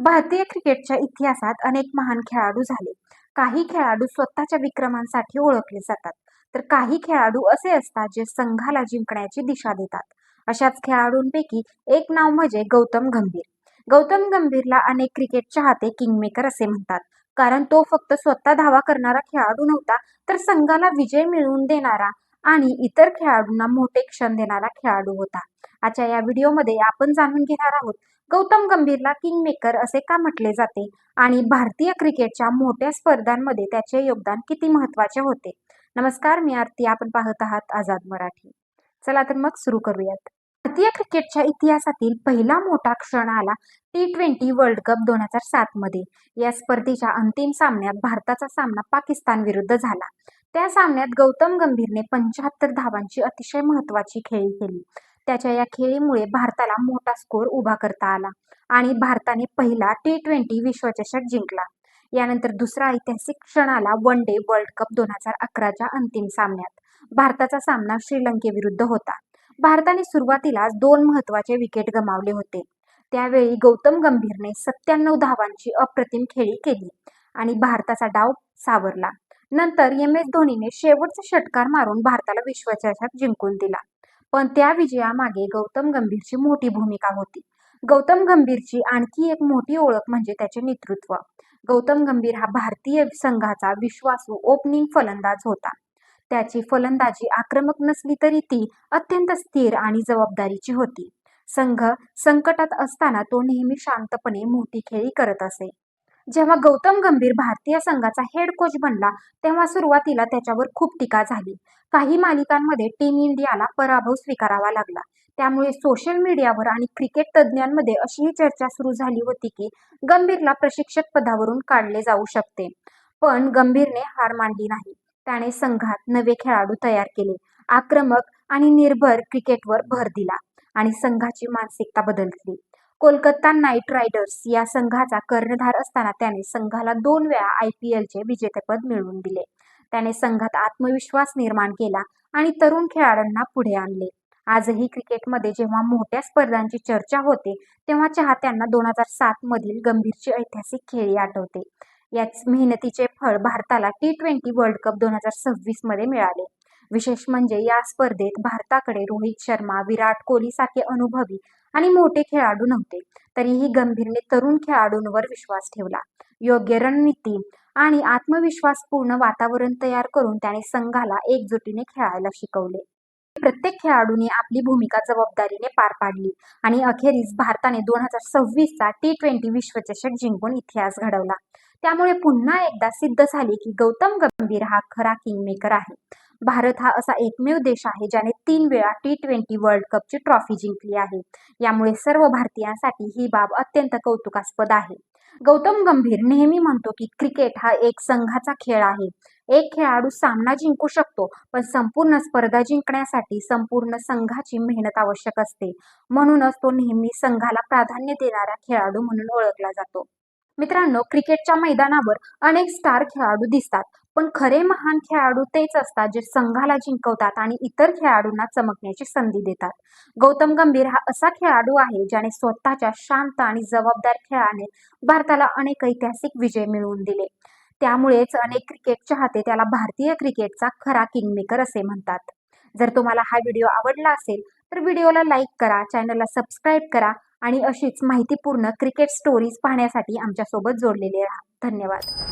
भारतीय क्रिकेटच्या इतिहासात अनेक महान खेळाडू झाले. काही खेळाडू स्वतःच्या विक्रमांसाठी ओळखले जातात, तर काही खेळाडू असे असतात जे संघाला जिंकण्याची दिशा देतात. अशाच खेळाडूंपैकी एक नाव म्हणजे गौतम गंभीर. गौतम गंभीरला अनेक क्रिकेट चाहते किंगमेकर असे म्हणतात, कारण तो फक्त स्वतः धावा करणारा खेळाडू नव्हता, तर संघाला विजय मिळवून देणारा आणि इतर खेळाडूंना मोठे क्षण देणारा खेळाडू होता. आजच्या या व्हिडिओमध्ये आपण जाणून घेणार आहोत गौतम गंभीरला किंगमेकर असे का म्हटले जाते आणि भारतीय क्रिकेटच्या मोठ्या स्पर्धांमध्ये त्याचे योगदान किती महत्वाचे होते. नमस्कार, मी आरती. आपण पाहत आहात आझाद मराठी. चला तर मग सुरू करूयात. भारतीय क्रिकेटच्या इतिहासातील पहिला मोठा क्षण आला T20 वर्ल्ड कप 2007 मध्ये. या स्पर्धेच्या अंतिम सामन्यात भारताचा सामना पाकिस्तान विरुद्ध झाला. त्या सामन्यात गौतम गंभीरने 75 धावांची अतिशय महत्वाची खेळी केली. त्याच्या या खेळीमुळे भारताला मोठा स्कोर उभा करता आला आणि भारताने पहिला T20 विश्वचषक जिंकला. यानंतर दुसरा ऐतिहासिक क्षण आला वन डे वर्ल्ड कप 2011च्या अंतिम सामन्यात. भारताचा सामना श्रीलंकेविरुद्ध होता. भारताने सुरुवातीलाच 2 महत्वाचे विकेट गमावले होते. त्यावेळी गौतम गंभीरने 97 धावांची अप्रतिम खेळी केली आणि भारताचा डाव सावरला. नंतर MS धोनीने शेवटचा षटकार मारून भारताला विश्वचषक जिंकून दिला. पण त्या विजयामागे गौतम गंभीरची मोठी भूमिका होती. गौतम गंभीरची आणखी एक मोठी ओळख म्हणजे त्याचे नेतृत्व. गौतम गंभीर हा भारतीय संघाचा विश्वासू ओपनिंग फलंदाज होता. त्याची फलंदाजी आक्रमक नसली तरी ती अत्यंत स्थिर आणि जबाबदारीची होती. संघ संकटात असताना तो नेहमी शांतपणे मोठी खेळी करत असे. जेव्हा गौतम गंभीर भारतीय संघाचा हेड कोच बनला तेव्हा सुरुवातीला त्याच्यावर खूप टीका झाली. काही मालिकांमध्ये टीम इंडियाला पराभव स्वीकारावा लागला. त्यामुळे सोशल मीडियावर आणि क्रिकेट तज्ज्ञांमध्ये अशीही चर्चा सुरू झाली होती की गंभीरला प्रशिक्षक पदावरून काढले जाऊ शकते. पण गंभीरने हार मानली नाही. त्याने संघात नवे खेळाडू तयार केले, आक्रमक आणि निर्भर क्रिकेटवर भर दिला आणि संघाची मानसिकता बदलली. कोलकाता नाईट रायडर्स या संघाचा कर्णधार असताना त्याने संघाला 2 वेळा IPLचे विजेतेपद मिळवून दिले. त्याने संघात आत्मविश्वास निर्माण केला आणि तरुण खेळाडूंना पुढे आणले. आजही क्रिकेटमध्ये जेव्हा मोठ्या स्पर्धांची चर्चा होते तेव्हा चाहत्यांना 2007 मधील गंभीरची ऐतिहासिक खेळी आठवते. याच मेहनतीचे फळ भारताला T20 वर्ल्ड कप 2026 मध्ये मिळाले. विशेष म्हणजे या स्पर्धेत भारताकडे रोहित शर्मा, विराट कोहली सारखे अनुभवी आणि मोठे खेळाडू नव्हते. तरीही गंभीरने तरुण खेळाडूंवर विश्वास ठेवला. योग्य रणनीती आणि आत्मविश्वासपूर्ण वातावरण तयार करून त्याने संघाला एकजुटीने खेळायला शिकवले. प्रत्येक खेळाडूने आपली भूमिका जबाबदारीने पार पाडली आणि अखेरीस भारताने 2026चा T20 विश्वचषक जिंकून इतिहास घडवला. त्यामुळे पुन्हा एकदा सिद्ध झाले की गौतम गंभीर हा खरा किंगमेकर आहे. भारत हा असा एकमेव देश आहे ज्याने 3 वेळा T20 वर्ल्ड कपची ट्रॉफी जिंकली आहे. यामुळे सर्व भारतीयांसाठी ही बाब अत्यंत कौतुकास्पद आहे. गौतम गंभीर नेहमी म्हणतो की क्रिकेट हा एक संघाचा खेळ आहे. एक खेळाडू सामना जिंकू शकतो, पण संपूर्ण स्पर्धा जिंकण्यासाठी संपूर्ण संघाची मेहनत आवश्यक असते. म्हणूनच तो नेहमी संघाला प्राधान्य देणारा खेळाडू म्हणून ओळखला जातो. मित्रांनो, क्रिकेटच्या मैदानावर अनेक स्टार खेळाडू दिसतात, पण खरे महान खेळाडू तेच असतात जे संघाला जिंकवतात आणि इतर खेळाडूंना चमकण्याची संधी देतात. गौतम गंभीर हा असा खेळाडू आहे ज्याने स्वतःच्या शांत आणि जबाबदार खेळाने भारताला अनेक ऐतिहासिक विजय मिळवून दिले. त्यामुळेच अनेक क्रिकेट चाहते त्याला भारतीय क्रिकेटचा खरा किंगमेकर असे म्हणतात. जर तुम्हाला हा व्हिडिओ आवडला असेल तर व्हिडिओला लाईक करा, चॅनलला सबस्क्राईब करा आणि अशीच माहितीपूर्ण क्रिकेट स्टोरीज पाहण्यासाठी आमच्यासोबत जोडलेले राहा. धन्यवाद.